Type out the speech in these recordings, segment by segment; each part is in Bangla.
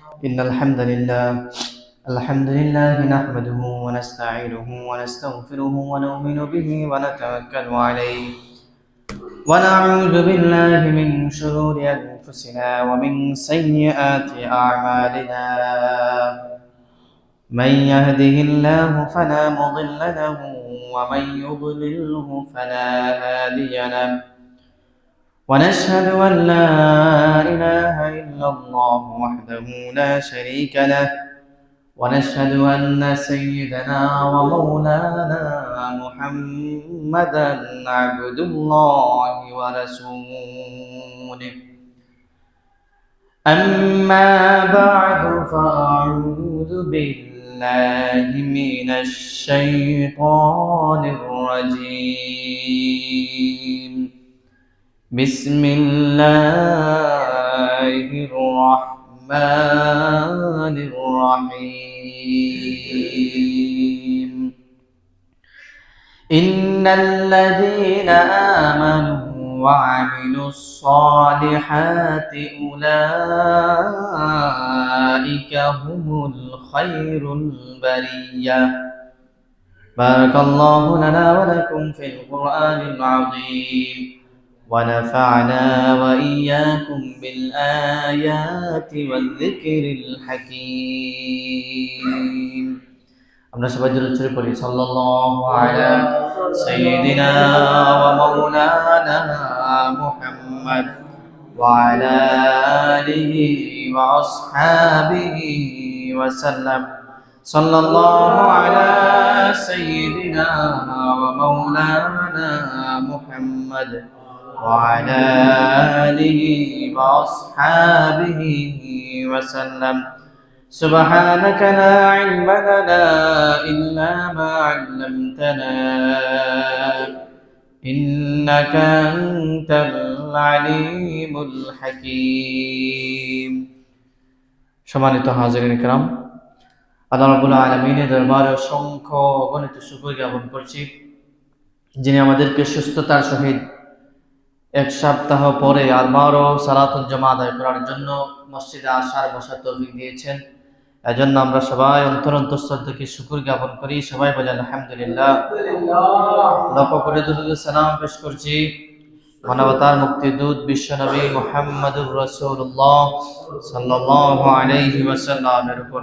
إن الحمد لله نحمده ونستعينه ونستغفره ونؤمن به ونتوكل عليه ونعوذ بالله من شرور أنفسنا ومن سيئات أعمالنا من يهده الله فلا مضل له ومن يضلله فلا هادي له ونشهد أن لا إله إلا الله وحده لا شريك له ونشهد أن سيدنا ومولانا محمدا عبد الله ورسوله أما بعد فأعوذ بالله من الشيطان الرجيم بسم الله الرحمن الرحيم إن الذين آمنوا وعملوا الصالحات أولئك هم الخير البرية بارك الله لنا ولكم في القرآن العظيم ونفعنا وإياكم بالآيات والذكر الحكيم আমরা সবাই দরুদ শরীফ পড়ি সাল্লাল্লাহু আলা সাইয়্যিদিনা ওয়া মাওলানা মুহাম্মদ ওয়া আলা আলিহি ওয়া আসহাবিহি ওয়া সাল্লাম সাল্লাল্লাহু আলা সাইয়্যিদিনা ওয়া মাওলানা মুহাম্মদ ওয়া আলা আলিহি ওয়া আসহাবিহি ওয়া সাল্লাম سبحانك لا علم لنا إلا ما علمتنا إنك أنت العليم الحكيم সম্মানিত হাজিরিন کرام আল্লাহ রাব্বুল আলামিনের দরবারে অসংখ্য অগণিত শুকর জ্ঞাপন করছি যিনি আমাদেরকে সুস্থতার সহিত এক সপ্তাহ পরে আবারও সালাতুল জুমা আদায় করার জন্য মসজিদে আসার বসার তৌফিক দিয়েছেন। এজন্য আমরা সবাই অন্তরন্তঃস্থল থেকে শুকর জ্ঞাপন করি। সবাই বলে আলহামদুলিল্লাহ। লক্ষ্য করে দুরূদ সালাম পেশ করছি মানবতার মুক্তিদূত বিশ্বনবী মুহাম্মদুর রাসূলুল্লাহ সাল্লাল্লাহু আলাইহি ওয়াসাল্লামের উপর।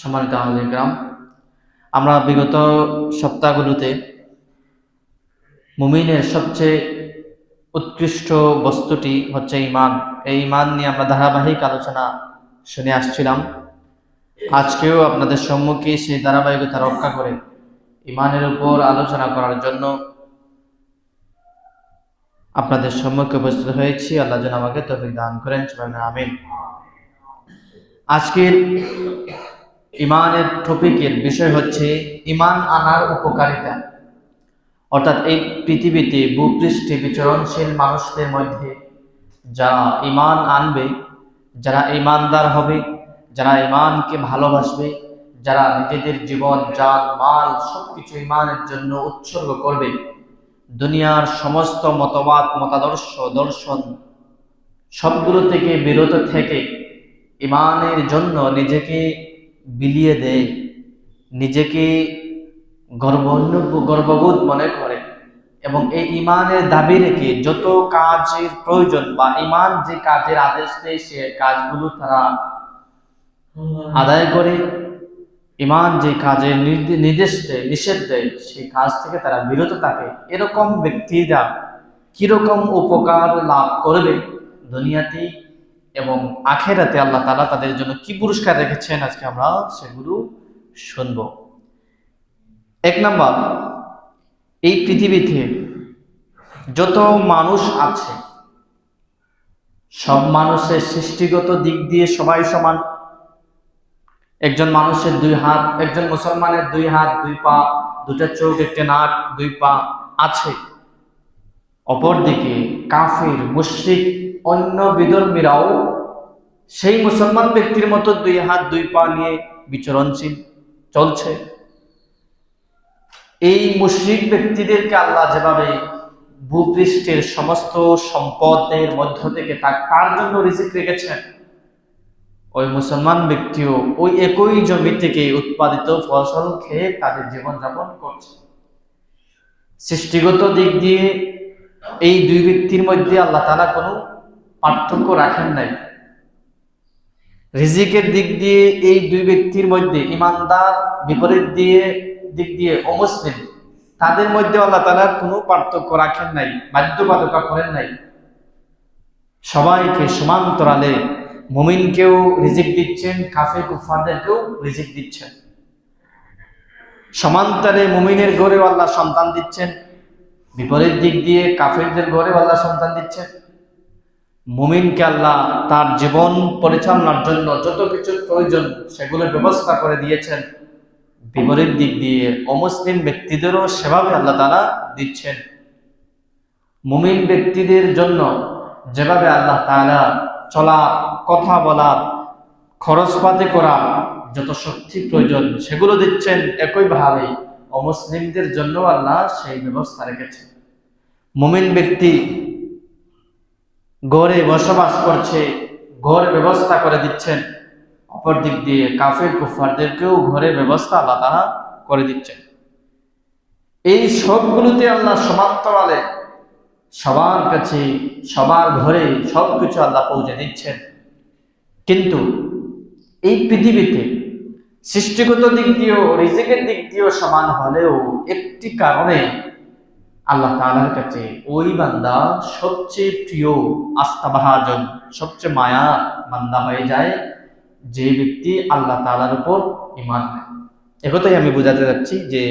সম্মানিত হাজিরিন کرام, আমরা বিগত সপ্তাহগুলোতে মুমিনের সবচেয়ে উৎকৃষ্ট বস্তুটি হচ্ছে ঈমান। এই ঈমান নিয়ে আমরা ধারাবাহিক আলোচনা শুনে আসছিলাম। আজকেও আপনাদের সম্মুখে সেই ধারাবাহিকতা রক্ষা করে ঈমানের উপর আলোচনা করার জন্য আপনাদের সম্মুখে উপস্থিত হয়েছি। আল্লাহ যেন আমাকে তৌফিক দান করেন, আমিন। আজকের ঈমানের টপিকের বিষয় হচ্ছে ঈমান আনার উপকারিতা। অর্থাৎ এই পৃথিবীতে ভূপৃষ্ঠে বিচরণশীল মানুষদের মধ্যে যারা ঈমান আনবে, যারা ঈমানদার হবে, যারা ঈমানকে ভালোবাসবে, যারা নিজেদের জীবন জান মাল সবকিছু ঈমানের জন্য উৎসর্গ করবে, দুনিয়ার সমস্ত মতবাদ মতাদর্শ দর্শন সবগুলো থেকে বিরত থেকে ঈমানের জন্য নিজেকে বিলিয়ে দেয়, নিজেকে গর্ববোধ মনে করে এবং এই ঈমানের দাবি রেখে যত কাজের প্রয়োজন বা ঈমান যে কাজের আদেশ দেয় সে কাজগুলো তারা আদায় করে, ঈমান যে কাজের নির্দেশ দেয় নিষেধ দেয় সেই কাজ থেকে তারা বিরত থাকে। এরকম ব্যক্তিরা কিরকম উপকার লাভ করবে দুনিয়াতে এবং আখেরাতে, আল্লাহ তাআলা তাদের জন্য কি পুরস্কার রেখেছেন, আজকে আমরা সেগুলো শুনবো। এক নাম্বার, এই পৃথিবীতে যত মানুষ আছে সব মানুষের সৃষ্টিগত দিক দিয়ে সবাই সমান। একজন মানুষের দুই হাত, একজন মুসলমানের দুই হাত দুই পা, দুটা চোখ, একটা নাক, দুই পা আছে। অপরদিকে কাফির মুশরিক অন্য বিধর্মীরাও সেই মুসলমান ব্যক্তির মতো দুই হাত দুই পা নিয়ে বিচরণশীল চলছে। এই মুশরিক ব্যক্তিদেরকে আল্লাহ যেভাবে ভূপৃষ্ঠের সমস্ত সম্পদের মধ্য থেকে তার জন্য রিজিক রেখেছেন, ওই মুসলমান ব্যক্তিও ওই একই জমি থেকে উৎপাদিত ফসল খেয়ে তাদের জীবনযাপন করছে। সৃষ্টিগত দিক দিয়ে এই দুই ব্যক্তির মধ্যে আল্লাহ তাআলা কোনো পার্থক্য রাখেন নাই। রিজিকের দিক দিয়ে এই দুই ব্যক্তির মধ্যে ইমানদার বিপরীত দিক দিয়ে অমুসলিম, তাদের মধ্যে আল্লাহ তাআলা কোনো পার্থক্য রাখেন নাই, বাধ্যবাধকতা করেন নাই। সবাইকে সমান্তরালে মুমিনকেও রিজিক দিচ্ছেন, কাফের কুফারদেরকেও রিজিক দিচ্ছেন। সমান্তরালে মুমিনের ঘরেও আল্লাহ সন্তান দিচ্ছেন, বিপরীত দিক দিয়ে কাফেরদের ঘরেও আল্লাহ সন্তান দিচ্ছেন। মুমিনকে আল্লাহ তার জীবন পরিচালনার জন্য যত কিছু প্রয়োজন সেগুলোর ব্যবস্থা করে দিয়েছেন, বিপরীত দিক দিয়ে অমুসলিম ব্যক্তিদেরও সেভাবে আল্লাহ তাআলা দিচ্ছেন। মুমিন ব্যক্তিদের জন্য যেভাবে আল্লাহ তাআলা চলা, কথা বলা, খরচপাতি করা যত শক্তি প্রয়োজন সেগুলো দিচ্ছেন, একইভাবে অমুসলিমদের জন্য আল্লাহ সেই ব্যবস্থা রেখেছেন। মুমিন ব্যক্তি গড়ে বসবাস করছে, ঘরের ব্যবস্থা করে দিচ্ছেন, অপর দিক দিয়ে কাফের কুফারদেরকেও ঘরের ব্যবস্থা আল্লাহ তাআলা করে দিচ্ছেন। এই সবগুলোতে আল্লাহ সমান্তরালে সবার কাছে, সবার ঘরে সবকিছু আল্লাহ পৌঁছে দিচ্ছেন। কিন্তু এই পৃথিবীতে সৃষ্টিগত দিক দিয়েও রিজিকের দিক দিয়েও সমান হলেও একটি কারণে আল্লাহ তাআলার কাছে ওই বান্দা সবচেয়ে প্রিয়, আস্থাভাজন, সবচেয়ে মায়া বান্দা হয়ে যায় যে ব্যক্তি আল্লাহ তাআলার উপর ঈমান আনে। একথাই আমি বোঝাতে যাচ্ছি যে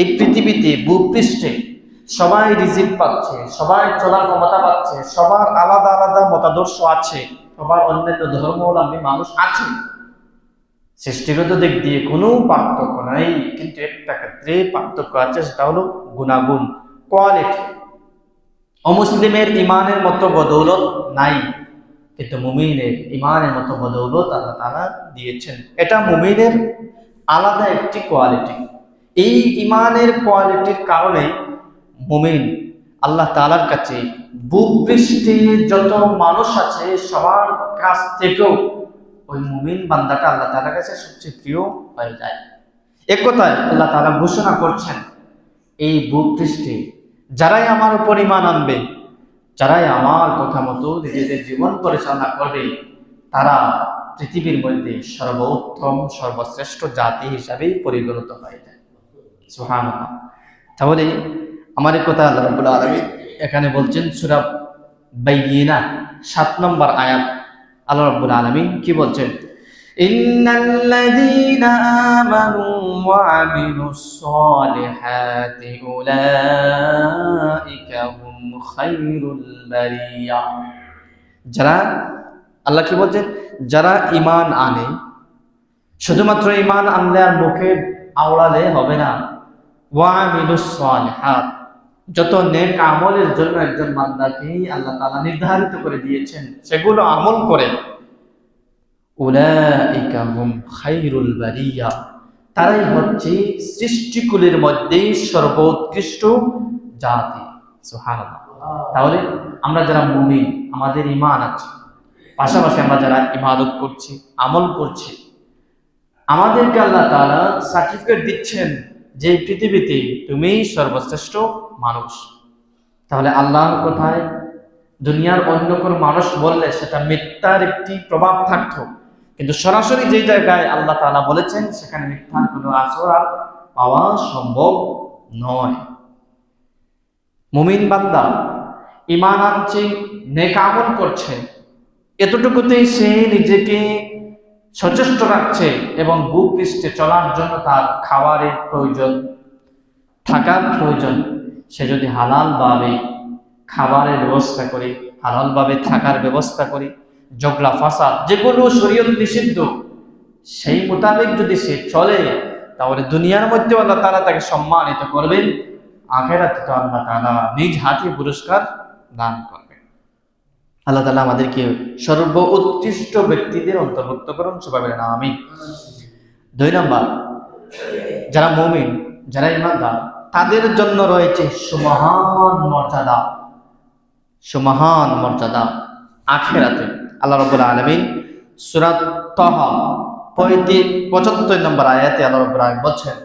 এই পৃথিবীতে ভূপৃষ্ঠে সবাই রিজিক পাচ্ছে, সবাই চলার ক্ষমতা পাচ্ছে, সবার আলাদা আলাদা মতাদর্শ আছে, সবার অন্যান্য ধর্মাবলম্বী মানুষ আছে, সৃষ্টিগত দিক দিয়ে কোনো পার্থক্য নাই। কিন্তু একটা ক্ষেত্রে পার্থক্য আছে, সেটা হলো গুণাগুণ, কোয়ালিটি। অমুসলিমের ইমানের মতো বদৌলত নাই, কিন্তু মুমিনের ইমানের মতো বদৌলত আল্লাহ তাআলা দিয়েছেন। এটা মুমিনের আলাদা একটি কোয়ালিটি। এই ইমানের কোয়ালিটির কারণে মুমিন আল্লাহ তাআলার কাছে ভূপৃষ্ঠে যত মানুষ আছে সবার কাছ থেকেও ওই মুমিন বান্দাটা আল্লাহ তাআলার কাছে সবচেয়ে প্রিয় হয়ে যায়। এক কথায় আল্লাহ তাআলা ঘোষণা করছেন, এই ভূপৃষ্ঠে যারাই আমার উপর ঈমান আনবে, যারাই আমার কথা মতো নিজেদের জীবন পরিচালনা করবে, তারা পৃথিবীর মধ্যে সর্বোত্তম, সর্বশ্রেষ্ঠ জাতি হিসাবে পরিগণিত হয়ে যায়। সুবহানাল্লাহ। তাহলে আমার এই কথা আল্লাহ রাব্বুল আলামিন এখানে বলছেন সূরা বাইয়িনা 7 নম্বর আয়াত। আল্লাহ রাব্বুল আলামিন কি বলছেন? ইন্নাল্লাযীনা আমানু ওয়া আমিলুস সালিহাতি উলাইকা হুম খায়রুল বারিয়া। যারা, আল্লাহ কি বলছেন? যারা ঈমান আনে, শুধুমাত্র ঈমান আনলে আর মুখে আওড়ালে হবে না, ওয়া আমিলুস সালিহাত, যত নেক আমলের জন্য একজন বান্দাকে আল্লাহ তাআলা নির্ধারিত করে দিয়েছেন সেগুলো আমল করে, উলাইকা হুম খায়রুল বারিয়া, তারাই হচ্ছে সৃষ্টিকুলের মধ্যে সর্বোৎকৃষ্ট জাতি। সুবহানাল্লাহ। তাহলে আমরা যারা মুমিন, আমাদের ঈমান আছে, পাশাপাশি আমরা যারা ইবাদত করছি, আমল করছি, আমাদেরকে আল্লাহ তাআলা সার্টিফিকেট দিচ্ছেন যে পৃথিবীতে তুমি সর্বশ্রেষ্ঠ মানুষ। তাহলে আল্লাহর কথায় দুনিয়ার অন্য কোন মানুষ বললে সেটা মিথ্যার একটি প্রভাব থাকতো, কিন্তু সরাসরি যে জায়গায় আল্লাহ তাআলা বলেছেন সেখানে মিথ্যার কোনো আসর আর পাওয়া সম্ভব নয়। মুমিন বান্দা ঈমান আনছে, নেক আমল করছে, এতটুকুতেই সে নিজেকে সচেষ্ট রাখছে এবং ভূপৃষ্ঠে চলার জন্য তার খাবারের প্রয়োজন, থাকার প্রয়োজন। সে যদি হালালভাবে খাবারের ব্যবস্থা করে, হালালভাবে থাকার ব্যবস্থা করে, ঝগড়া ফাসাদ যেগুলো শরীয়ত নিষিদ্ধ সেই মোতাবেক যদি সে চলে, তাহলে দুনিয়ার মধ্যে আল্লাহ তাআলা তাকে সম্মানিত করবেন, আখিরাতে তো আল্লাহ তাআলা নিজ হাতে পুরস্কার দান করবেন। আল্লাহ তাআলা আমাদেরকে সর্ব উৎকৃষ্ট ব্যক্তিদের অন্তর্ভুক্ত করুন, সবাই বলেন আমিন। 2 নম্বর, যারা মুমিন, যারা ঈমানদার, তাদের জন্য রয়েছে সুমহান মর্যাদা, সুমহান মর্যাদা আখিরাতে। আল্লাহ রাব্বুল আলামিন সূরা তাহা 75 নম্বর আয়াতে আল্লাহ রাব্বুল আলামিন বলছেন,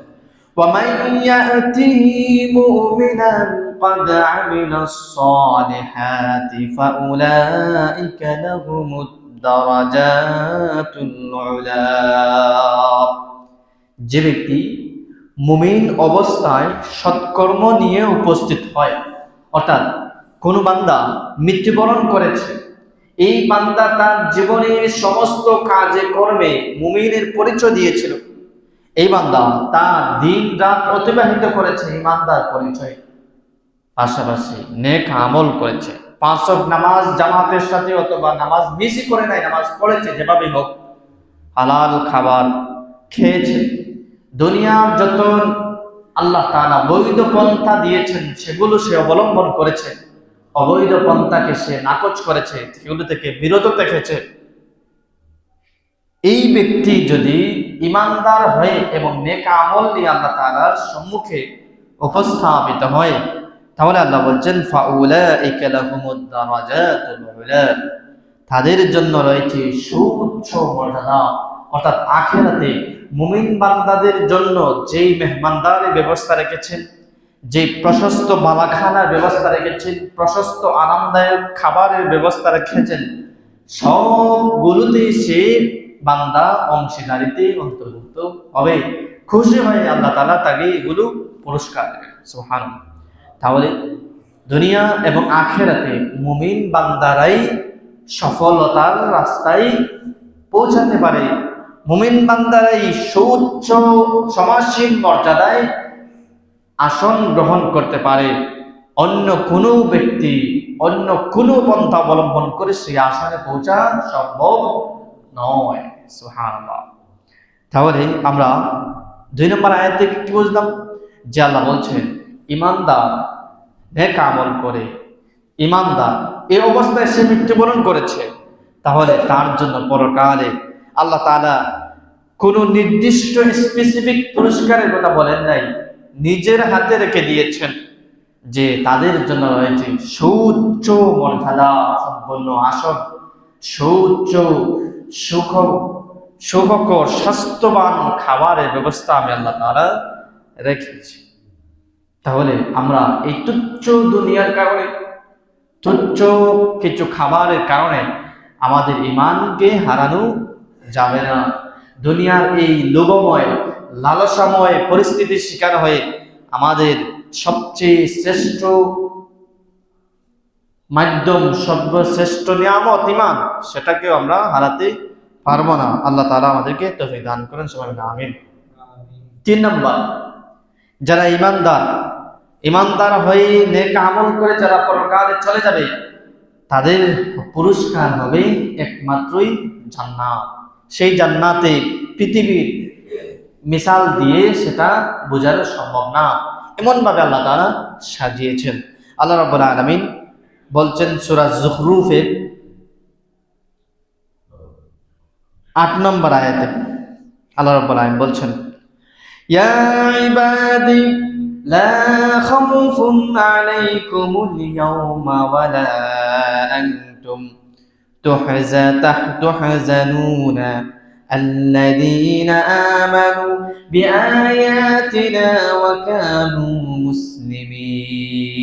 وَمَن يَأْتِهِ مُؤْمِنًا قَدْ عَمِلَ الصَّالِحَاتِ فَأُولَٰئِكَ لَهُمُ الدَّرَجَاتُ الْعُلَى। যে ব্যক্তি মুমিন অবস্থায় সৎকর্ম নিয়ে উপস্থিত হয়, অর্থাৎ কোন বান্দা মৃত্যুবরণ করেছে, এই বান্দা তার জীবনের সমস্ত কাজে কর্মে মুমিনের পরিচয় দিয়েছিল, এই বান্দা তার দিন রাত অতিবাহিত করেছে ইমানদার পরিচয়, পাশাপাশি নেক আমল করেছে, 5 ওয়াক্ত নামাজ জামাতের সাথে অথবা নামাজ মিসই করে নাই, নামাজ পড়েছে, যেভাবেই হোক হালাল খাবার খেয়েছে, দুনিয়ার যত আল্লাহ তাআলা বৈধ পন্থা দিয়েছেন সেগুলো সে অবলম্বন করেছে, অবৈধ পন্থাকে সে নাকচ করেছে, সেগুলো থেকে বিরত থেকেছে। এই ব্যক্তি যদি ইমানদার হয়ে এবং নেক আমল নিয়ে আল্লাহ তাআলার সম্মুখে উপস্থাপিত হয়, তাহলে আল্লাহ বলছেন ফাউলাইকা লাহুমুদ দারাজাতুল উলা, তাদের জন্য রয়েছে সুউচ্চ মর্যাদা, অর্থাৎ আখিরাতে মুমিন বান্দাদের জন্য যেই মেহমানদারের ব্যবস্থা রেখেছেন, যে প্রশস্ত বালাখানার ব্যবস্থা রেখেছেন, প্রশস্ত আরামদায়ক খাবারের ব্যবস্থা রেখেছেন, সবগুলোতে সে বান্দা অংশীদারিতে অন্তর্ভুক্ত হবে। খুশি হয়ে আল্লাহ তাআলা তাকে এগুলো পুরস্কার দেবেন। সুবহানাল্লাহ। তাহলে দুনিয়া এবং আখিরাতে মুমিন বান্দারাই সফলতার রাস্তায় পৌঁছাতে পারে, মুমিন বান্দারাই সুউচ্চ সমাজশীল মর্যাদায় আসন গ্রহণ করতে পারে। অন্য কোনো ব্যক্তি অন্য কোনো পন্থা অবলম্বন করে সেই আসনে পৌঁছা সম্ভব নয়। সুবহানাল্লাহ। তাহলে আমরা 2 নম্বর আয়াত থেকে কি বুঝলাম? যে আল্লাহ বলছেন ইমানদার নেক আমল করে, ইমানদার এই অবস্থায় সে মৃত্যুবরণ করেছে, তাহলে তার জন্য পরকালে আল্লাহ তাআলা কোনো নির্দিষ্ট স্পেসিফিক পুরস্কারের কথা বলেন নাই, নিজের হাতে রেখে দিয়েছেন যে তাদের জন্য রয়েছে সুউচ্চ মর্যাদা সম্পন্ন আসন, সুউচ্চ সুখকর স্বাস্থ্যবান খাবারের ব্যবস্থা আমি আল্লাহ তাআলা রেখেছি। তাহলে আমরা এই তুচ্ছ দুনিয়ার কারণে, তুচ্ছ কিছু খাবারের কারণে আমাদের ঈমানকে হারানো যাবে না। দুনিয়ার এই লোভময় লালসাময় পরিস্থিতির শিকার হয়ে আমাদের সবচেয়ে শ্রেষ্ঠ মাধ্যম, সর্বশ্রেষ্ঠ নিয়ামত ঈমান, সেটাকেও আমরা হারাতে পারবো না। আল্লাহ তাআলা আমাদেরকে তৌফিক দান করেন, সবাই বলেন আমিন। 3 নম্বর, যারা ইমানদার হয়ে নেক আমল করে যারা পরকালে চলে যাবে, তাদের পুরস্কার হবে একমাত্রই জান্নাত। সেই জান্নাতে পৃথিবীর মিসাল দিয়ে সেটা বোঝানো সম্ভব না, এমন ভাবে আল্লাহ তাআলা সাজিয়েছেন। আল্লাহ রাব্বুল আলামিন বলছেন সূরা যুখরুফের 8 নম্বর আয়াতে, আল্লাহ রাব্বুল আলামিন বলছেন ইয়া ইবাদি লা খাউফুন আলাইকুমুল ইয়াওমা ওয়ালা আনতুম তুহজানুনা আল্লাযীনা আমানু বিআয়াতিনা ওয়া কানু মুসলিমিন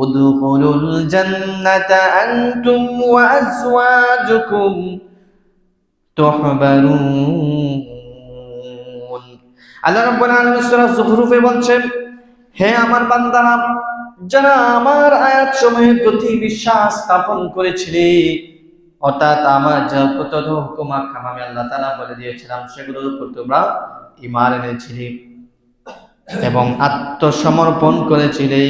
উদখুলুল জান্নাতা আনতুম ওয়া আজওয়াজুকুম তুহবারুন। আল্লাহ রাব্বুল আলামিন সূরা যুখরুফে বলছেন, হে আমার বান্দারা, যারা আমার আয়াতসমূহের প্রতি বিশ্বাস স্থাপন করেছিলে, অর্থাৎ আমার যা কত হুকুম আহকাম আমি আল্লাহ তাআলা বলে দিয়েছিলাম সেগুলোর উপর তোমরা ঈমান এনেছিলে এবং আত্মসমর্পণ করেছিলে,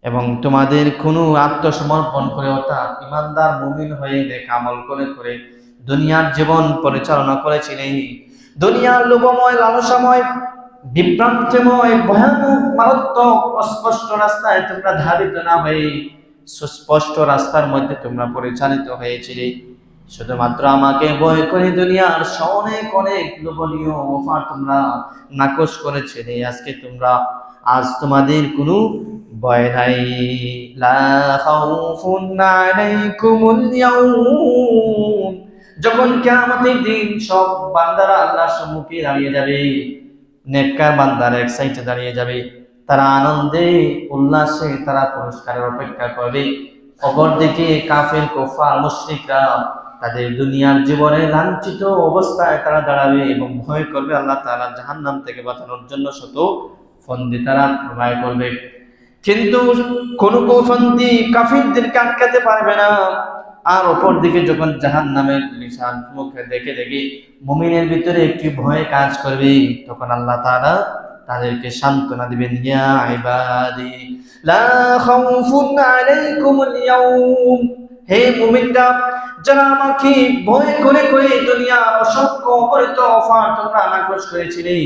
এবং তোমাদের কোনো আত্মসমর্পণ করে অর্থাৎ ইমানদার মুমিন হয়ে নেক আমল করে দুনিয়ার জীবন পরিচালনা করেছিলে, দুনিয়ার লোভময় লালসাময় বিভ্রান্তিময় ভয়ানক মারাত্মক অস্পষ্ট রাস্তায় তোমরা ধাবিত না হয়ে সুস্পষ্ট রাস্তার মধ্যে তোমরা পরিচালিত হয়েছিলে, শুধুমাত্র আমাকে ভয় করে দুনিয়ার অনেক অনেক লোভনীয় অফার তোমরা নাকচ করেছিলে। আজ তোমাদের কোনো ভয় নাই। লা খাউফুন আলাইকুমুল ইয়াউম যখন কিয়ামতের দিন সব বান্দারা আল্লাহর সম্মুখে দাঁড়িয়ে যাবে, নেককার বান্দারা এক সাইডে দাঁড়িয়ে যাবে, তারা আনন্দে উল্লাসে তারা পুরস্কারের অপেক্ষা করবে। অপরদিকে কাফের কুফার মুশরিকরা তাদের দুনিয়ার জীবনে লাঞ্ছিত অবস্থায় তারা দাঁড়াবে এবং ভয় করবে আল্লাহ তাআলা জাহান্নাম থেকে বাঁচানোর জন্য শত ফন্দি তারা প্রয়োগ করবে। কিন্তু কোন কৌফন্দি কাফিরদেরকে আটকাতে পারবে না। আর অপর দিকে যখন জাহান্নামের নিশান মুখে দেখে দেখে মুমিনের ভিতরে একটি ভয় কাজ করবে, তখন আল্লাহ তাআলা তাদেরকে সান্ত্বনা দিবেন, ইয়া ইবাদি লা খাউফুন আলাইকুমুল ইয়াউম, হে মুমিনরা যারা আমাকে ভয় করে করে দুনিয়ার অসংখ্য অগণিত অফার তোমরা নাকচ করেছিলে,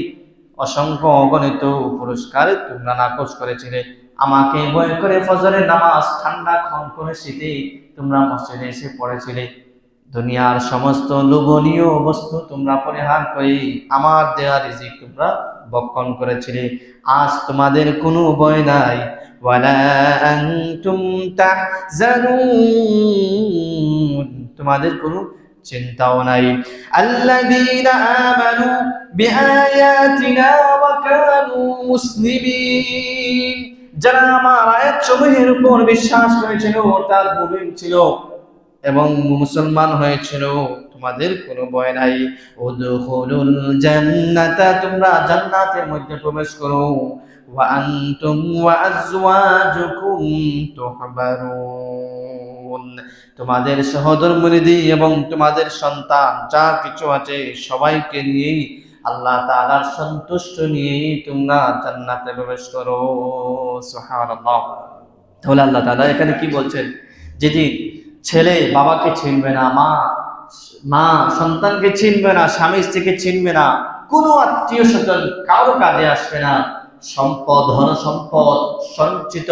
অসংখ্য অগণিত পুরস্কার তোমরা নাকচ করেছিলে, আমাকে ভয় করে ফজরের নামাজ ঠান্ডা খনখনে শীতে তোমরা মসজিদে এসে পড়েছিলে, দুনিয়ার সমস্ত লোভনীয় বস্তু তোমরা পরিহার করে আমার দেয়া রিজিক তোমরা ভক্ষণ করেছিলে, আজ তোমাদের কোনো ভয় নাই। ওয়ালা আনতুম তাহজানুন, তোমাদের কোনো চিন্তাও নাই। আল্লাযীনা আমানু বিআয়াতিনা ওয়া কানু মুসলিমিন, যারা আমার আয়াতসমূহের উপর বিশ্বাস করেছিল, অর্থাৎ মুমিন ছিল এবং মুসলমান হয়েছিল, তোমাদের কোনো ভয় নাই। উদখুলুল জান্নাতা, তোমরা জান্নাতের মধ্যে প্রবেশ করো। ওয়া আনতুম ওয়া আজওয়াজুকুম তুহবারুন, তোমাদের সহধর্মিণী এবং তোমাদের সন্তান যা কিছু আছে সবাইকে নিয়ে আল্লাহ তাআলার সন্তুষ্ট নিয়ে তোমরা জান্নাতে প্রবেশ করো। সুবহানাল্লাহ। তাহলে আল্লাহ তাআলা এখানে কি বলছেন? যেদিন ছেলে বাবাকে চিনবে না, মা সন্তানকে চিনবে না, স্বামী স্ত্রীকে চিনবে না, কোনো আত্মীয় স্বজন কারো কাজে আসবে না, সম্পদ ধন সম্পদ সঞ্চিত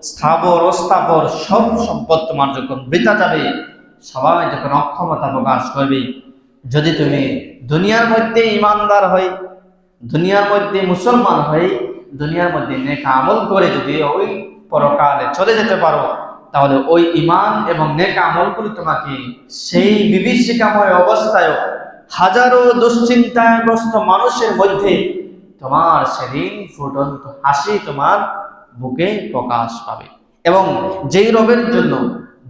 স্থাবর অস্থাবর সব সম্পদ তোমার যখন বৃথা যাবে, সবাই যখন অক্ষমতা প্রকাশ করবে, যদি তুমি দুনিয়ার মধ্যে ইমানদার হই, দুনিয়ার মধ্যে মুসলমান হই, দুনিয়ার মধ্যে নেক আমল করে যদি ওই পরকালে চলে যেতে পারো, তাহলে ওই ঈমান এবং নেক আমলগুলো তোমাকে সেই বিভীষিকাময় অবস্থায় হাজারো দুশ্চিন্তাগ্রস্ত মানুষের মধ্যে তোমার সেদিন ফুটন্ত হাসি তোমার বুকে প্রকাশ পাবে। এবং যেই রবের জন্য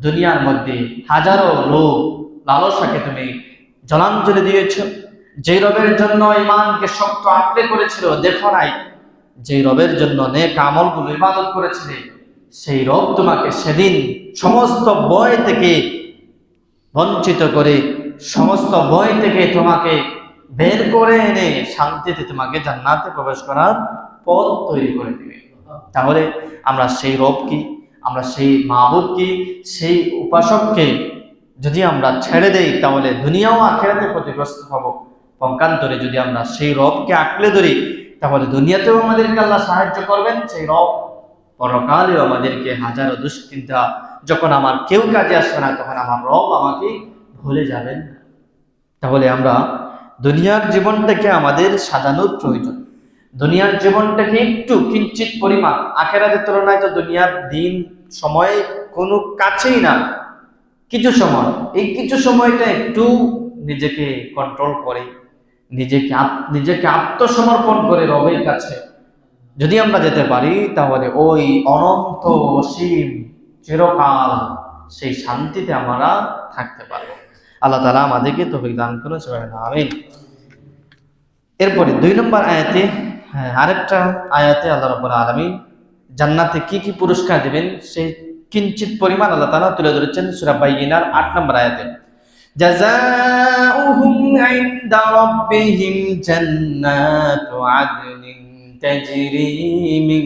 দুনিয়ার মধ্যে হাজারো লোক লালসাকে তুমি জলাঞ্জলি দিয়েছ, যেই রবের জন্য ঈমানকে শক্ত আঁকড়ে করেছিল দেখো নাই, যেই রবের জন্য নেক আমলগুলো ইবাদত করেছিলে, সেই রব তোমাকে সেদিন সমস্ত ভয় থেকে বঞ্চিত করে, সমস্ত ভয় থেকে তোমাকে বের করে এনে শান্তিতে তোমাকে জান্নাতে প্রবেশ করার পথ তৈরি করে দিবে। তাহলে আমরা সেই রব কি, আমরা সেই মাহবুব কি, সেই উপাসককে যদি আমরা ছেড়ে দেই, তাহলে দুনিয়াও আখিরাতে ক্ষতিগ্রস্ত হব। পক্ষান্তরে যদি আমরা সেই রবকে আঁকড়ে ধরি, তাহলে দুনিয়াতেও আমাদেরকে আল্লাহ সাহায্য করবেন, সেই রব পরকালেও আমাদেরকে হাজারো দুশ্চিন্তা যখন আমার কেউ কাজে আসবে না, তখন আমার রব আমাকে ভুলে যাবেন। তাহলে আমরা দুনিয়ার জীবনটাকে আমাদের সাজানোর প্রয়োজন। দুনিয়ার জীবনটাকে একটু কিঞ্চিত পরিমাণ আখিরাতের তুলনায় তো দুনিয়ার দিন সময় কোনো কাছেই না। কিছু সময়, এই কিছু সময়টা একটু নিজেকে কন্ট্রোল করে, নিজেকে আত্মসমর্পণ করে রবের কাছে যদি আমরা যেতে পারি, তাহলে ওই অনন্ত অসীম চিরকাল সেই শান্তিতে আমরা থাকতে পারবো। আল্লাহ তাআলা আমাদেরকে তৌফিক দান করুন, সুবহানাল্লাহ, আমিন। এরপরে 2 নম্বর আয়াতে, আরেকটা আয়াতে আল্লাহ রাব্বুল আলামিন জান্নাতে কি কি পুরস্কার দিবেন সেই কিঞ্চিত পরিমাণ আল্লাহ তাআলা তুলে ধরেছেন সূরা বাইয়িনার 8 নম্বর আয়াতে। জাযাউহুম ইনদা রাব্বিহিম জান্নাতু আদনিন তাজরি মিন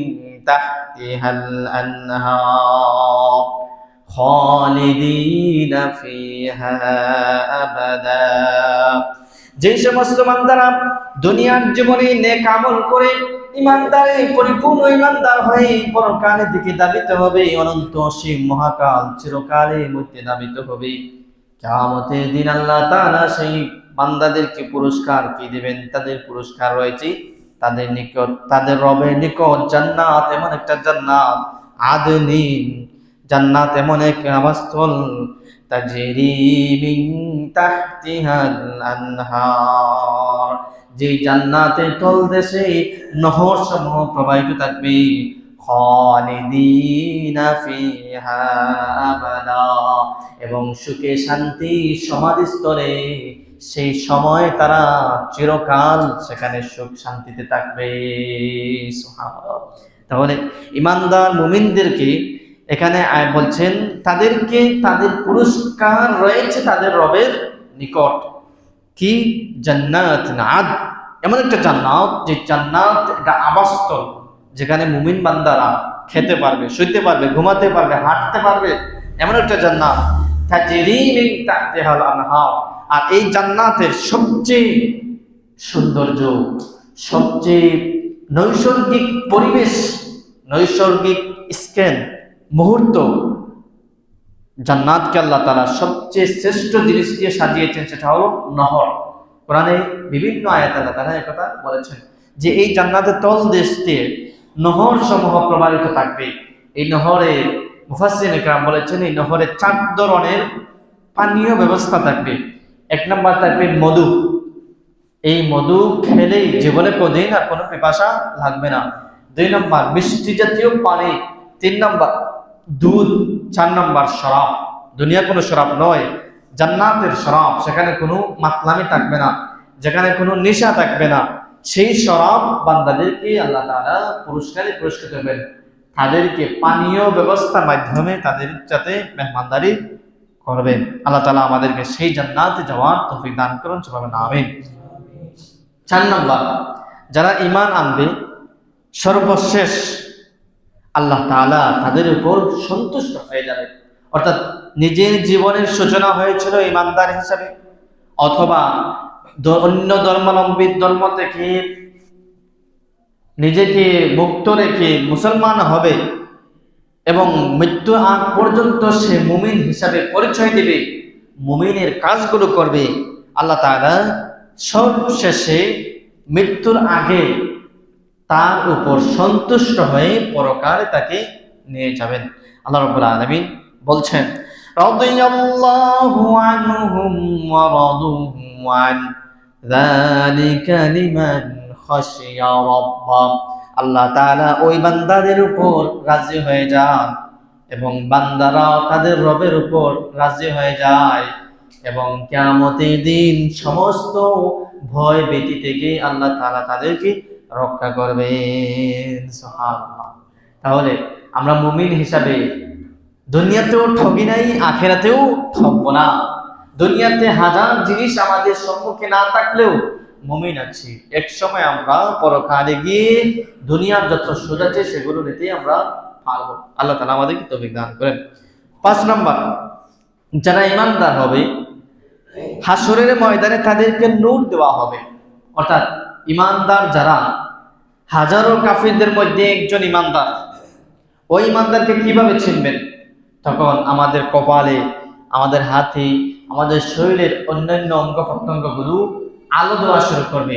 তাহতিহাল আনহার খালিদিনা ফিহা আবাদা। যে সমস্ত বান্দারা দুনিয়ার জীবনে নেক আমল করে ইমানদারে পরিপূর্ণ ইমানদার হয়ে পরকালের দিকে ধাবিত হবে, অনন্ত অসীম মহাকাল চিরকালের মধ্যে ধাবিত হবে, কিয়ামতের দিন আল্লাহ তাআলা সেই বান্দাদেরকে পুরস্কার কি দিবেন? তাদের পুরস্কার রয়েছে তাদের নিকট, তাদের রবের নিকট জান্নাত, এমন একটা জান্নাত, আদনিন জান্নাত, এমন এক আবাসস্থল, তাজরি মিন তাহতিহাল আনহার, যে জান্নাতের তলদেশে নহরসমূহ প্রবাহিত থাকবে, খালিদিনা ফিহা আবাদা, এবং সুখে শান্তি সমাধিস্থলে সেই সময় তারা চিরকাল সেখানে সুখ শান্তিতে থাকবে। সুবহানাল্লাহ। তাহলে ইমানদার মুমিনদেরকে এখানে বলছেন তাদেরকে তাদের পুরস্কার রয়েছে তাদের রবের নিকট। কি? জান্নাত নাদ, এমন একটা জান্নাত যে জান্নাত এটা আবাসস্থল, যেখানে মুমিন বান্দারা খেতে পারবে, শুইতে পারবে, ঘুমাতে পারবে, হাঁটতে পারবে, এমন একটা জান্নাত। তাজরি মিন তাহতিহাল আনহার, আর এই জান্নাতের সবচেয়ে সৌন্দর্য, সবচেয়ে নৈসর্গিক পরিবেশ, নৈসর্গিক স্ক্যান মুহূর্ত, জান্নাতকে আল্লাহ তাআলা সবচেয়ে শ্রেষ্ঠ জিনিস দিয়ে সাজিয়েছেন, সেটা হলো নহর। কোরআনে বিভিন্ন আয়াতে আল্লাহ তাআলা এই কথা বলেছেন যে এই জান্নাতের তলদেশ দিয়ে নহর সমূহ প্রবাহিত থাকবে। এই নহরে মুফাসসিরিন ইকরাম বলেছেন এই নহরে 4 ধরনের পানীয় ব্যবস্থা থাকবে। 1 নম্বর থাকবে মধু, এই মধু খেলেই জীবনে কোনদিন আর কোনো পিপাসা লাগবে না। 2 নম্বর মিষ্টি জাতীয় পানি, 3 নম্বর দুধ, 4 নম্বর শরাব। দুনিয়া কোনো শরাব নয়, জান্নাতের শরাব, সেখানে কোনো মাতলামি থাকবে না, যেখানে কোনো নেশা থাকবে না। সেই শরাব বান্দাদেরকে আল্লাহ তাআলা পুরস্কারে পুরস্কৃত করবেন, তাদেরকে পানীয় ব্যবস্থার মাধ্যমে তাদের সাথে মেহমানদারি করবেন। আল্লাহ তাআলা আমাদেরকে সেই জান্নাতে যাওয়ার তৌফিক দান করুন, সবাই আমিন। 4 নম্বর, যারা ঈমান আনবে সর্বশেষ আল্লাহ তাআলা তাদের উপর সন্তুষ্ট হয়ে যাবে। অর্থাৎ নিজের জীবনের সূচনা হয়েছিল ঈমানদার হিসাবে, অথবা অন্য ধর্মাবলম্বী ধর্ম থেকে নিজেকে মুক্ত রেখে মুসলমান হবে এবং মৃত্যু আগ পর্যন্ত সে মুমিন হিসাবে পরিচয় দিবে, মুমিনের কাজগুলো করবে। আল্লাহ তাআলা সবশেষে মৃত্যুর আগে তার উপর সন্তুষ্ট হয়ে পরকালে তাকে নিয়ে যাবেন। আল্লাহ রাব্বুল আলামিন বলছেন, রাদিয়াল্লাহু আনহুম ওয়া রাদু আন যালিকা লিমান খাশিয়া রাব্বাহ। আল্লাহ তাআলা ওই বান্দাদের উপর রাজি হয়ে যান এবং বান্দারাও তাদের রবের উপর রাজি হয়ে যায়, এবং কিয়ামতের দিন সমস্ত ভয় ভীতি থেকে আল্লাহ তাআলা তাদেরকে রক্ষা করবেন। সুবহানাল্লাহ। তাহলে আমরা মুমিন হিসাবে দুনিয়াতেও ঠগি নাই, আখিরাতেও ঠকবো না। দুনিয়াতে হাজার জিনিস আমাদের সম্মুখে না থাকলেও মুমিন আছি, এক সময় আমরা পরকালে গিয়ে দুনিয়ার যত সুখ আছে সেগুলো নিতে আমরা পারবো। আল্লাহ তাআলা আমাদেরকে তৌফিক দান করেন। 5 নম্বর, যারা ঈমানদার হবে হাসরের ময়দানে তাদেরকে নূর দেওয়া হবে। অর্থাৎ ঈমানদার যারা, হাজারো কাফিরদের মধ্যে একজন ঈমানদার, ওই ঈমানদারকে কিভাবে চিনবেন? তখন আমাদের কপালে, আমাদের হাতে, আমাদের শরীরের অন্যান্য অঙ্গ প্রত্যঙ্গগুলো আলো দেওয়া শুরু করবে,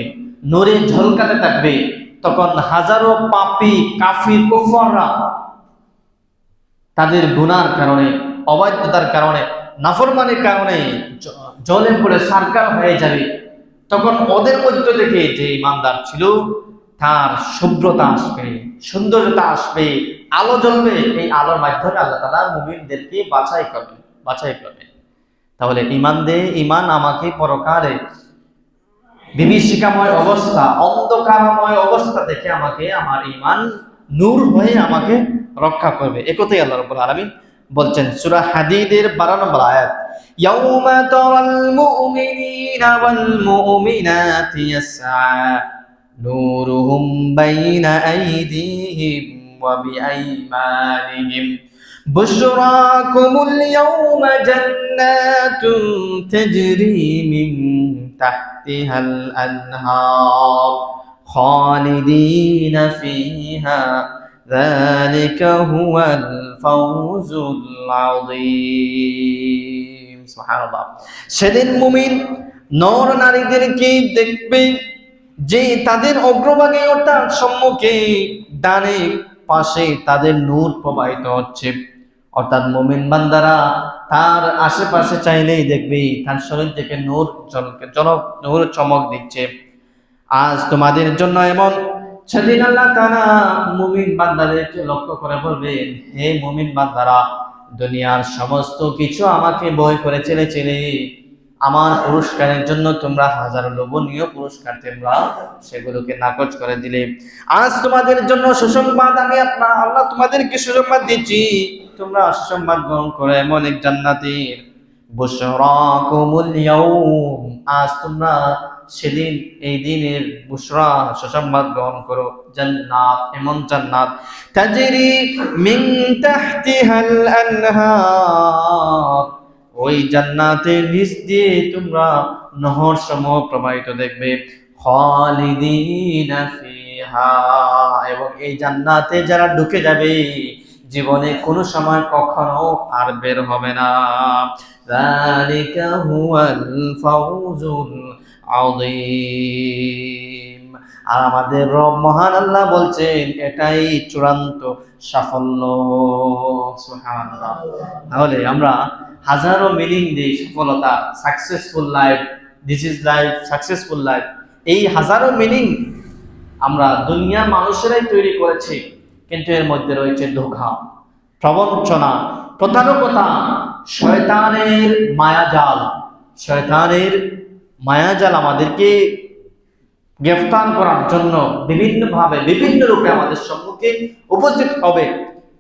নূরে ঝলকাতে থাকবে। তখন হাজারো পাপী কাফির কুফাররা তাদের গুনার কারণে, অবাধ্যতার কারণে, নাফরমানির কারণে জলে পড়ে সারকার হয়ে যাবে। তখন ওদের মধ্য থেকে যে ঈমানদার ছিল তার শুভ্রতা আসবে, সৌন্দর্যতা আসবে, আলো জ্বলবে। এই আলোর মাধ্যমে আল্লাহ তাআলা মুমিনদেরকে বাছাই করবেন। তাহলে ঈমান আমাকে পরকালে বিভীষিকাময় অবস্থা, অন্ধকারময় অবস্থা থেকে আমাকে, আমার ঈমান নূর হয়ে আমাকে রক্ষা করবে। একথাই আল্লাহ রাব্বুল আলামিন বলছেন সূরা হাদীদের 12 নম্বর আয়াত, ইয়াউমা তারাল মুমিনিনা ওয়াল মুমিনাতি ইয়াসআ নূরুহুম বাইনা আইদিহিম ওয়া বিআইমানিহিম বুশরাকুমুল ইয়াউমা জান্নাতুন তাজরি মিন তাহতিহাল আনহার খালিদিনা ফিহা যালিকা হুয়াল ফাওজুল আযীম। সুবহানাল্লাহ। সেদিন মুমিন নর নারীদেরকে দেখবে যে তাদের অগ্রভাগে অর্থাৎ সম্মুখে ডানে পাশে তাদের নূর প্রবাহিত হচ্ছে, অর্থাৎ মুমিন বান্দারা তার আশেপাশে চাইলেই দেখবি তার শরীর থেকে নূর চমক দিচ্ছে। আজ তোমাদের জন্য এমন, সেদিন আল্লাহ তাআলা মুমিন বান্দাদেরকে লক্ষ্য করে বলবেন, হে মুমিন বান্দারা, দুনিয়ার সমস্ত কিছু আমাকে ভয় করে চেলে আমার পুরস্কারের জন্য তোমরা হাজারো লোভনীয় পুরস্কার তোমরা সেগুলোকে নাকচ করে দিলে। আজ তোমাদের জন্য সুসংবাদ, আমি আল্লাহ তোমাদেরকে সুসংবাদ দিচ্ছি, তোমরা সুসংবাদ গ্রহণ করো এমন এক জান্নাতের। বুশরাকুমুল ইয়াউম, আজ তোমরা সেদিন এই দিনের বুশরা সুসংবাদ গ্রহণ করো। জান্নাত, এমন জান্নাত তাজরি মিন তাহতিহাল আনহার, ওই জান্নাতের নিচ দিয়ে তোমরা নহর সমূহ প্রবাহিত দেখবে। খালিদিনা ফিহা, এবং এই জান্নাতে যারা ঢুকে যাবে জীবনে কোনো সময় কখনো আর বের হবে না। যালিকা হুয়াল ফাউজুল আযীম। আর আমাদের রব মহান আল্লাহ বলছেন এটাই চূড়ান্ত সাফল্য। সুবহানাল্লাহ। তাহলে আমরা হাজারো মিনিং দিই সফলতা, successful life, this is life, successful life, এই হাজারো মিনিং আমরা দুনিয়ার মানুষেরাই তৈরি করেছি, কিন্তু এর মধ্যে রয়েছে ধোঁকা, প্রবঞ্চনা, প্রতারকতা, শয়তানের মায়াজাল। শয়তানের মায়াজাল আমাদেরকে গ্রেফতার করার জন্য বিভিন্নভাবে বিভিন্ন রূপে আমাদের সম্মুখে উপস্থিত হবে।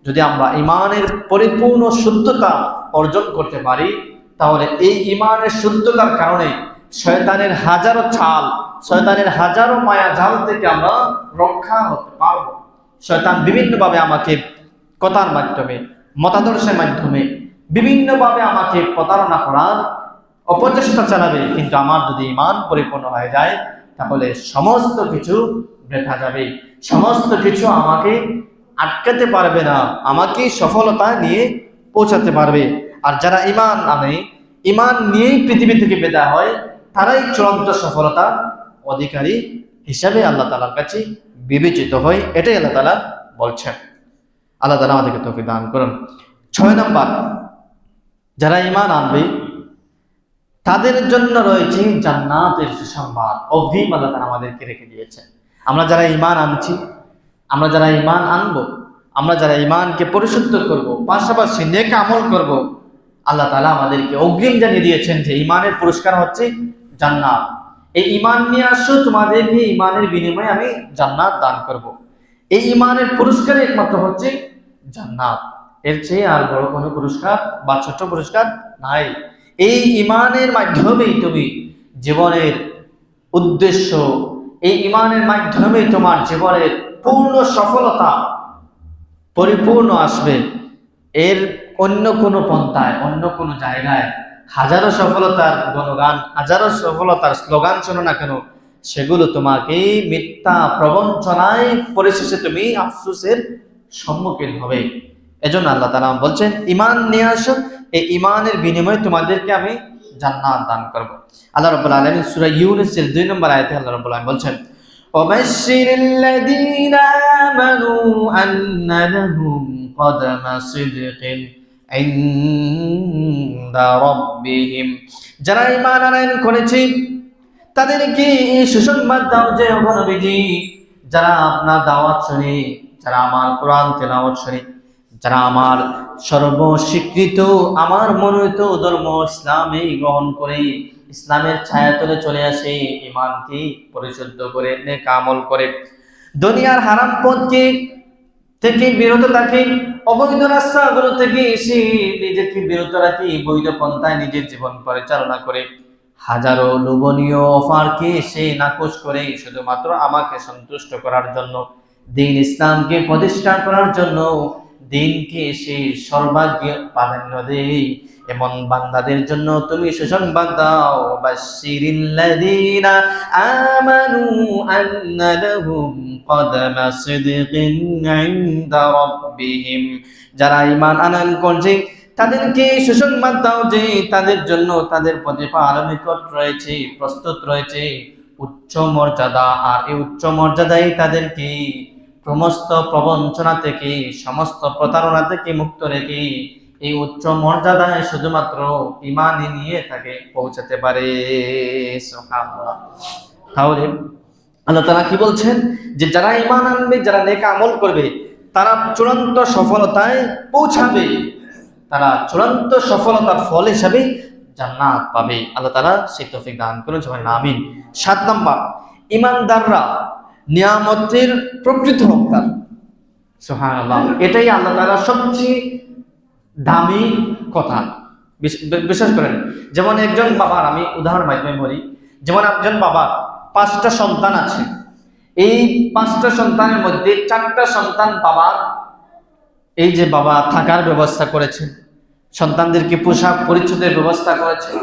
যদি আমরা ইমানের পরিপূর্ণ শুদ্ধতা অর্জন করতে পারি, তাহলে এই ইমানের শুদ্ধতার কারণে শয়তানের হাজারো ছাল, শয়তানের হাজারো মায়াজাল থেকে আমরা রক্ষা হতে পারবো। শয়তান বিভিন্নভাবে আমাকে কথার মাধ্যমে, মতাদর্শের মাধ্যমে বিভিন্নভাবে আমাকে প্রতারণা করার অপচেষ্টা চালাবে, কিন্তু আমার যদি ইমান পরিপূর্ণ হয়ে যায় তাহলে সমস্ত কিছু দেখা যাবে, সমস্ত কিছু আমাকে আটকাতে পারবে না, আমাকে সফলতা নিয়ে পৌঁছাতে পারবে। আর যারা ইমান আনে, ইমান নিয়েই পৃথিবী থেকে বিদায় হয়, তারাই চূড়ান্ত সফলতার অধিকারী হিসাবে আল্লাহ তাআলার কাছে বিবেচিত হয়। এটাই আল্লাহ তাআলা বলছেন। আল্লাহ তাআলা আমাদেরকে তৌফিক দান করুন। 6 নম্বর, যারা ইমান আনবে তাদের জন্য রয়েছে জান্নাতের সুসংবাদ, অগ্রিম আল্লাহ তাআলা আমাদেরকে রেখে দিয়েছেন। আমরা যারা ইমান আনছি, আমরা যারা ইমান আনবো, আমরা যারা ইমানকে পরিশুদ্ধ করব, পাশাপাশি নেক আমল করব, আল্লাহ তাআলা আমাদেরকে অগ্রিম জানিয়ে দিয়েছেন যে ইমানের পুরস্কার হচ্ছে জান্নাত। এই ইমান নিয়ে আসো, তোমাদেরকে ইমানের বিনিময়ে আমি জান্নাত দান করব। এই ইমানের পুরস্কার একমাত্র হচ্ছে জান্নাত, এর চেয়ে আর বড় কোনো পুরস্কার বা ছোট পুরস্কার নাই। এই ইমানের মাধ্যমেই তুমি জীবনের উদ্দেশ্য, এই ইমানের মাধ্যমেই তোমার জীবনের পূর্ণ সফলতা পরিপূর্ণ আসবে। এর অন্য কোনো পন্থায়, অন্য কোনো জায়গায় হাজারো সফলতার গুণগান, হাজারো সফলতার স্লোগান শোনো না কেন, সেগুলো তোমাকে মিথ্যা প্রবঞ্চনায় পরিশেষে তুমি আফসোসের সম্মুখীন হবে। এজন্য আল্লাহ তাআলা বলছেন ইমান নিয়ে আসো, এই ইমানের বিনিময়ে তোমাদেরকে আমি জান্নাত দান করব। আল্লাহ রাব্বুল আলামিন সূরা ইউনূসের 2 নম্বর আয়াতে আল্লাহ রাব্বুল আলামিন বলছেন, ওয়াবাশশিরিল্লাযীনা আমানু আন্না লাহুম কদমা সিদকিন ইনদা রাব্বিহিম, যারা ঈমান আনয়ন করেছে তাদেরকে এই সুসংবাদ দাও যে ও নবীজি, যারা আপনার দাওয়াত শুনে, যারা আমার কোরআন তেলাওয়াত শুনে, যারা আমার সর্বস্বীকৃত, আমার মনোনীত ধর্ম ইসলামে গ্রহণ করে ইসলামের ছায়াতলে চলে আসে, ঈমানকে পরিশুদ্ধ করে নেক আমল করে, দুনিয়ার হারাম পথকে থেকে বিরত থাকে, অবৈধ রাস্তাগুলো থেকে এসে নিজেকে বিরত রাখি, বৈধ পন্থায় নিজের জীবন পরিচালনা করে, হাজারো লোভনীয় অফারকে সে নাকচ করে শুধুমাত্র আমাকে সন্তুষ্ট করার জন্য, দ্বীন ইসলামকে প্রতিষ্ঠা করার জন্য দিনকে সে সর্বাগ্রে প্রাধান্য দেয়, এমন বান্দাদের জন্য তুমি সুসংবাদ দাও। বাশশিরিল্লাযীনা আমানু আন্না লাহুম কদমা সিদকিন ইনদা রাব্বিহিম, যারা ঈমান আনয়ন করছে তাদেরকে সুসংবাদ দাও যে তাদের জন্য তাদের প্রতিপালকের নিকট রয়েছে, প্রস্তুত রয়েছে উচ্চ মর্যাদা। আর এই উচ্চ মর্যাদাই তাদেরকে সমস্ত প্রবঞ্চনা থেকে, সমস্ত প্রতারণা থেকে মুক্ত রেখে এই উচ্চ মর্যাদায় শুধুমাত্র ঈমানই নিয়ে তাকে পৌঁছাতে পারে। সুবহানাল্লাহ। তাহলে আল্লাহ তাআলা কি বলছেন যে যারা ঈমান আনবে, যারা নেক আমল করবে, তারা চূড়ান্ত সফলতায় পৌঁছাবে, তারা চূড়ান্ত সফলতার ফল হিসাবে জান্নাত পাবে। আল্লাহ তাআলা সেই তৌফিক দান করুন, সবাই আমিন। 7 নাম্বার, ঈমানদাররা নিয়ামতের প্রকৃত হকদার। সুবহানাল্লাহ। এটাই আল্লাহ তাআলা সবচেয়ে দামি কথা। বিশ্বাস করেন, যেমন একজন বাবার, আমি উদাহরণ মাধ্যমে বলি, যেমন একজন বাবার 5টা সন্তান আছে। এই 5টা সন্তানের মধ্যে 4টা সন্তান বাবার, এই যে বাবা থাকার ব্যবস্থা করেছেন, সন্তানদেরকে পোশাক পরিচ্ছদের ব্যবস্থা করেছেন,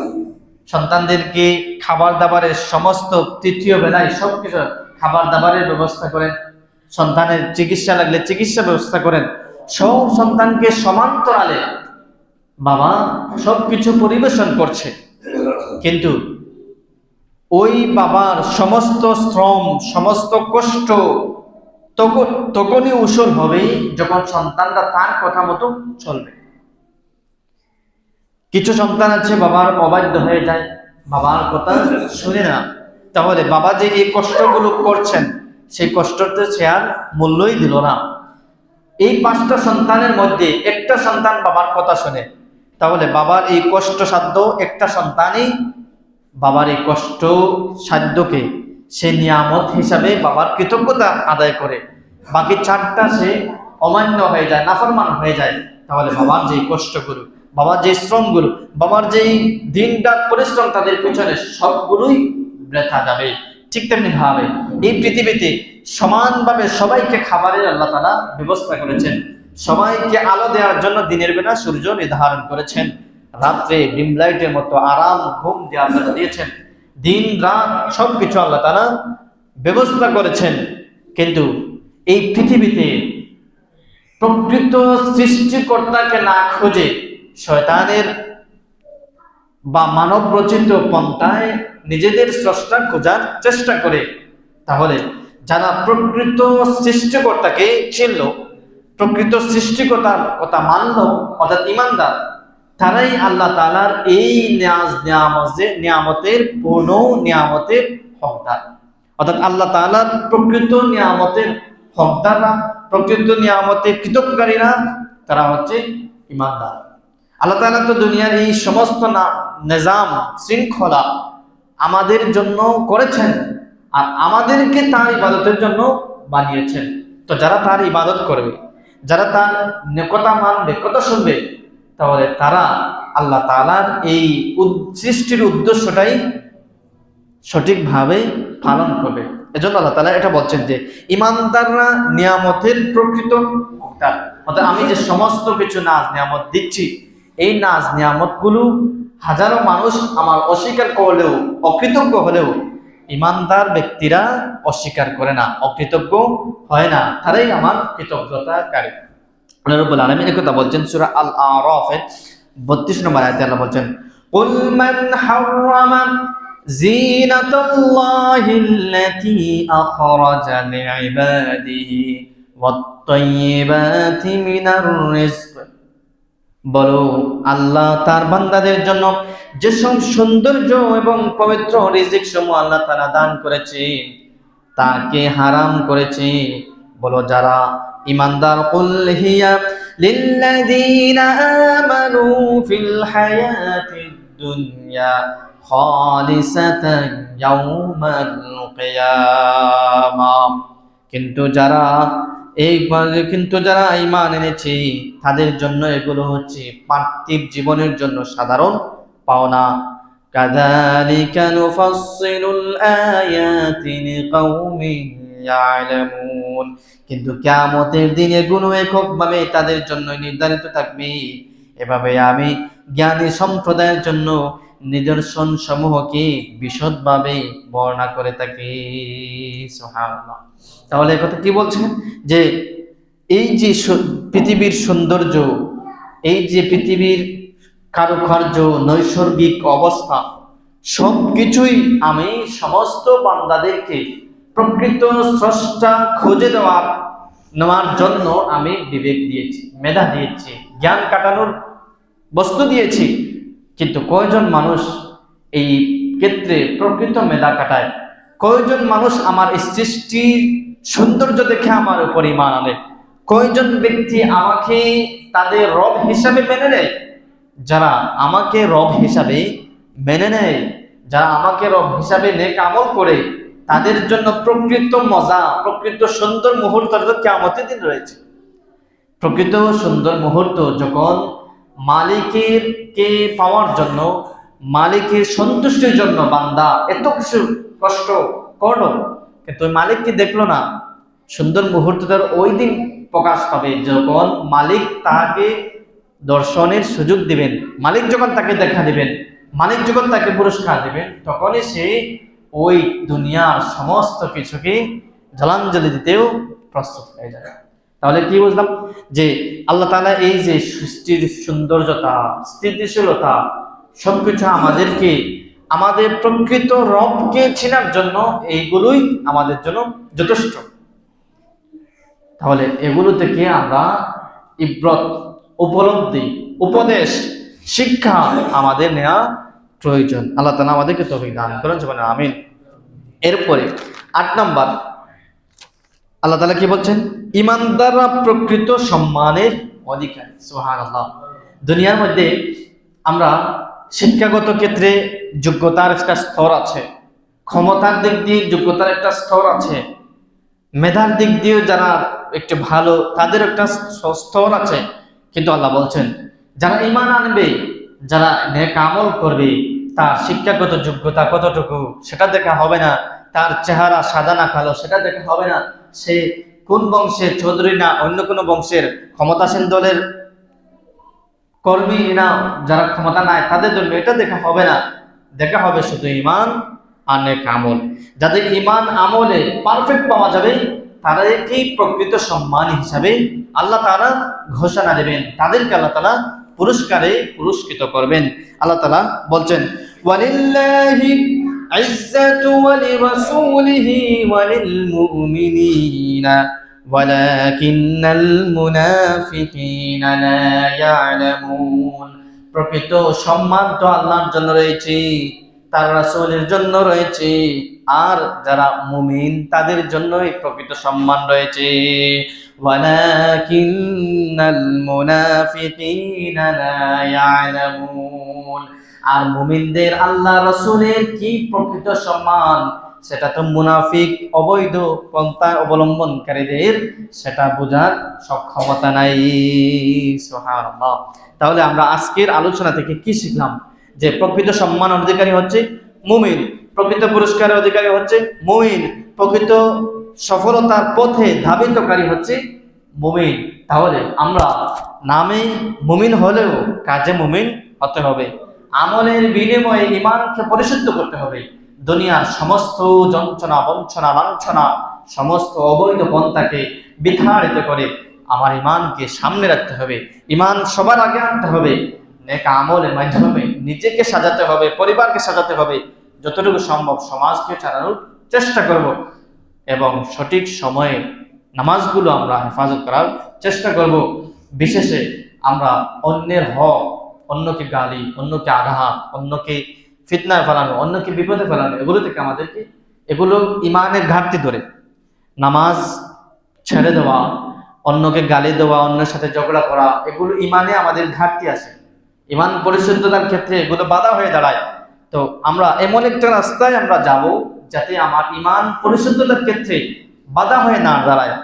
সন্তানদেরকে খাবার দাবারের সমস্ত তৃতীয় বেলায় সবকিছু খাবার দাবারের ব্যবস্থা করেন, সন্তানের চিকিৎসা লাগলে চিকিৎসা ব্যবস্থা করেন, সব সন্তানকে সমান্তরালে বাবা সবকিছু পরিবেশন করছে। কিন্তু ওই বাবার সমস্ত শ্রম, সমস্ত কষ্ট তখনই উসুল হবে যখন সন্তানরা তার কথা মতো চলবে। কিছু সন্তান আছে বাবার অবাধ্য হয়ে যায়, বাবার কথা শুনে না, তাহলে বাবা যে এই কষ্টগুলো করছেন সেই কষ্টতে সে আর মূল্যই দিল না। এই 5টা সন্তানের মধ্যে একটা সন্তান বাবার কথা শুনে, তাহলে বাবার এই কষ্ট সাধ্য একটা সন্তানই বাবার এই কষ্ট সাধ্যকে সে নিয়ামত হিসাবে বাবার কৃতজ্ঞতা আদায় করে, বাকি 4টা সে অমান্য হয়ে যায়, নাফরমান হয়ে যায়, তাহলে বাবার যে কষ্টগুলো, বাবার যে শ্রমগুলো, বাবার যেই দিন রাত পরিশ্রম তাদের পিছনে সবগুলোই বৃথা যাবে। ঠিক তেমনি ভাবে এই পৃথিবীতে সমানভাবে সবাইকে খাবারের আল্লাহ তাআলা ব্যবস্থা করেছেন, সবাইকে আলো দেওয়ার জন্য দিনের বেলা সূর্য নির্ধারণ করেছেন, রাত্রে ডিম লাইটের মতো আরাম ঘুম দেওয়ার জন্য দিয়েছেন, দিন রাত সবকিছু আল্লাহ তাআলা ব্যবস্থা করেছেন। কিন্তু এই পৃথিবীতে প্রকৃত সৃষ্টিকর্তাকে না খুঁজে শয়তানের বা মানব রচিত পন্থায় নিজেদের স্রষ্টা খোঁজার চেষ্টা করে, তাহলে যারা প্রকৃত সৃষ্টিকর্তাকে চিনল, প্রকৃত সৃষ্টিকর্তার কথা মানল, অর্থাৎ ঈমানদার, তারাই আল্লাহ তাআলার এই নিয়ামতের পূর্ণ নিয়ামতের হকদার। অর্থাৎ আল্লাহ তাআলার প্রকৃত নিয়ামতের হকদাররা, প্রকৃত নিয়ামতের কৃতজ্ঞকারীরা, তারা হচ্ছে ঈমানদার। আল্লাহ তাআলা তো দুনিয়ার এই সমস্ত নিজাম শৃঙ্খলা আমাদের জন্য করেছেন, আর আমাদেরকে তার ইবাদতের জন্য বানিয়েছেন। তো যারা তার ইবাদত করবে, যারা তার কথা মানবে, কথা শুনবে, তাহলে তারা আল্লাহ তাআলার এই সৃষ্টির উদ্দেশ্যটাই সঠিকভাবে পালন করবে। এজন্য আল্লাহ তাআলা এটা বলছেন যে ঈমানদাররা নিয়ামতের প্রকৃত হকদার। অর্থাৎ আমি যে সমস্ত কিছু নাজ নিয়ামত দিচ্ছি, এই নাজ নিয়ামতগুলো হাজারো মানুষ আমার অস্বীকার করলেও, অকৃতজ্ঞ হলেও, ঈমানদার ব্যক্তিরা অস্বীকার করে না, অকৃতজ্ঞ হয় না, তারাই আমার কৃতজ্ঞতাকারী। আল্লাহ রাব্বুল আলামিন এই কথা বলছেন সূরা আল আরাফের 32 নম্বর আয়াতে। আল্লাহ বলছেন, কুল মান হারামা জিনাতাল্লাহিল্লাতী আখরাজা লিইবাদিহি ওয়াত-তাইয়্যিবাতি মিনার রিজক। বলো, আল্লাহ তার বান্দাদের জন্য যেসব সৌন্দর্য এবং পবিত্র রিজিক সমূহ আল্লাহ তাআলা দান করেছে তাকে হারাম করেছে। বলো যারা ঈমানদার, কুল হিয়া লিল্লাযীনা আমানু ফিল হায়াতিদ দুনিয়া খালিসাতান ইয়াউমাল কিয়ামাহ। কিন্তু যারা ঈমান এনেছে তাদের জন্য এগুলো হচ্ছে পার্থিব জীবনের জন্য সাধারণ পাওনা। কাযালিকা নুফাসসিলুল আয়াতি লিকাউমিন ইয়ালামুন। কিন্তু কিয়ামতের দিন এগুলো এককভাবে তাদের জন্য নির্ধারিত থাকবে। এভাবে আমি জ্ঞানী সম্প্রদায়ের জন্য নিদর্শন সমূহকে বিশদভাবে বর্ণনা করে থাকি। সুবহানাল্লাহ। তাহলে কথা কি বলছেন যে এই যে পৃথিবীর সৌন্দর্য, এই যে পৃথিবীর কারুকার্য, নৈসর্গিক অবস্থা, সবকিছুই আমি সমস্ত বান্দাদেরকে প্রকৃত স্রষ্টা খুঁজে নেওয়ার জন্য আমি বিবেক দিয়েছি, মেধা দিয়েছি, জ্ঞান কাটানোর বস্তু দিয়েছি, কিন্তু কয়জন মানুষ এই ক্ষেত্রে প্রকৃত মেধা কাটায়? কয়জন মানুষ আমার এই সৃষ্টির সৌন্দর্য দেখে আমার উপর ঈমান আনে? কয়জন ব্যক্তি আমাকে তাদের রব হিসাবে মেনে নেয়? যারা আমাকে রব হিসাবে মেনে নেয়, যারা আমাকে রব হিসাবে নেক আমল করে, তাদের জন্য প্রকৃত মজা, প্রকৃত সুন্দর মুহূর্ত কিয়ামতের দিন রয়েছে। প্রকৃত সুন্দর মুহূর্ত যখন মালিকের কে পাওয়ার জন্য, মালিকের সন্তুষ্টির জন্য বান্দা এত কিছু কষ্ট করলো, কিন্তু মালিককে দেখলো না। সুন্দর মুহূর্ত তার ওই দিন প্রকাশ পাবে যখন মালিক তাকে দর্শনের সুযোগ দিবেন, মালিক যখন তাকে দেখা দিবেন, মালিক যখন তাকে পুরস্কার দিবেন, তখনই সে ওই দুনিয়ার সমস্ত কিছুকে জলাঞ্জলি দিতেও প্রস্তুত হয়ে যাবে। তাহলে কি বুঝলাম? যে আল্লাহ তাআলা এই যে সৃষ্টির সৌন্দর্যতা, স্থিতিশীলতা, সবকিছু আমাদেরকে আমাদের প্রকৃত রবকে চেনার জন্য এইগুলোই আমাদের জন্য যথেষ্ট। তাহলে এগুলো থেকে আমরা ইব্রত, উপলব্ধি, উপদেশ, শিক্ষা আমাদের নেওয়া প্রয়োজন। আল্লাহ তাআলা আমাদেরকে তৌফিক দান করেন, আমিন। এরপরে 8 নাম্বার, আল্লাহ তাআলা কি বলছেন? ঈমানদাররা প্রকৃত সম্মানের অধিকারী। সুবহানাল্লাহ। দুনিয়ার মধ্যে আমরা শিক্ষাগত ক্ষেত্রে যোগ্যতার একটা স্তর আছে, ক্ষমতার দিক দিয়ে যোগ্যতার একটা স্তর আছে, মেধার দিক দিয়ে যারা একটু ভালো তাদের একটা স্তর আছে। কিন্তু আল্লাহ বলছেন যারা ঈমান আনবে, যারা নেক আমল করবে, তার শিক্ষাগত যোগ্যতা কতটুকু সেটা দেখা হবে না, তার চেহারা সাদা না কালো সেটা দেখা হবে না, সে কোন বংশের চৌধুরী না অন্য কোনো বংশের ক্ষমতাসীন দলের কর্মী না, যারা ক্ষমতা নাই তাদের জন্য এটা দেখা হবে না। দেখা হবে শুধু ঈমান আর নেক আমল। যাদের ঈমান আমলে পারফেক্ট পাওয়া যাবে, তাদেরকেই প্রকৃত সম্মান হিসাবে আল্লাহ তাআলা ঘোষণা দেবেন, তাদেরকে আল্লাহ তাআলা পুরস্কারে পুরস্কৃত করবেন। আল্লাহ তাআলা বলছেন ওয়ালিল্লাহি ইজ্জাতু ওয়া লিরাসূলিহি ওয়া লিল মুমিনিনা ওয়ালাকিন্নাল মুনাফিকিনা লা ইয়ালামুন। প্রকৃত সম্মান তো আল্লাহর জন্য রয়েছে, তার রাসূলের জন্য রয়েছে, আর যারা মুমিন তাদের জন্যই প্রকৃত সম্মান রয়েছে। ওয়ালাকিন্নাল মুনাফিকিনা লা ইয়ালামুন। আর মুমিনদের আল্লাহ রাসূলের কি প্রকৃত সম্মান, সেটা তো মুনাফিক, অবৈধ পন্থা অবলম্বনকারীদের সেটা বোঝার সক্ষমতা নাই। সুবহানাল্লাহ। তাহলে আমরা আজকের আলোচনা থেকে কি শিখলাম? যে প্রকৃত সম্মান অধিকারী হচ্ছে মুমিন, প্রকৃত পুরস্কারের অধিকারী হচ্ছে মুমিন, প্রকৃত সফলতার পথে ধাবিতকারী হচ্ছে মুমিন। তাহলে আমরা নামে মুমিন হলেও কাজে মুমিন হতে হবে, আমলের বিনিময়ে ঈমানকে পরিশুদ্ধ করতে হবে। দুনিয়ার সমস্ত যন্ত্রণা, বঞ্চনা, লাঞ্ছনা, সমস্ত অবৈধ পন্থাকে বিতাড়িত করে আমার ঈমানকে সামনে রাখতে হবে। ঈমান সবার আগে আনতে হবে। নেক আমলের মাধ্যমে নিজেকে সাজাতে হবে, পরিবারকে সাজাতে হবে, যতটুকু সম্ভব সমাজকে চালানোর চেষ্টা করব, এবং সঠিক সময়ে নামাজগুলো আমরা হেফাজত করার চেষ্টা করব। বিশেষে আমরা অন্যের হক, অন্যকে গালি, অন্যকে আঘাত, অন্যকে ফিতনায় ফেলানো, অন্যকে বিপদে ফেলানো, এগুলো থেকে আমাদেরকে, এগুলো ঈমানের ঘাটতি ধরে। নামাজ ছেড়ে দেওয়া, অন্যকে গালি দেওয়া, অন্যের সাথে ঝগড়া করা, এগুলো ঈমানে আমাদের ঘাটতি আসে। ঈমান পরিশুদ্ধতার ক্ষেত্রে এগুলো বাধা হয়ে দাঁড়ায়। তো আমরা এমন একটা রাস্তায় আমরা যাব যাতে আমার ঈমান পরিশুদ্ধতার ক্ষেত্রে বাধা হয়ে না দাঁড়ায়।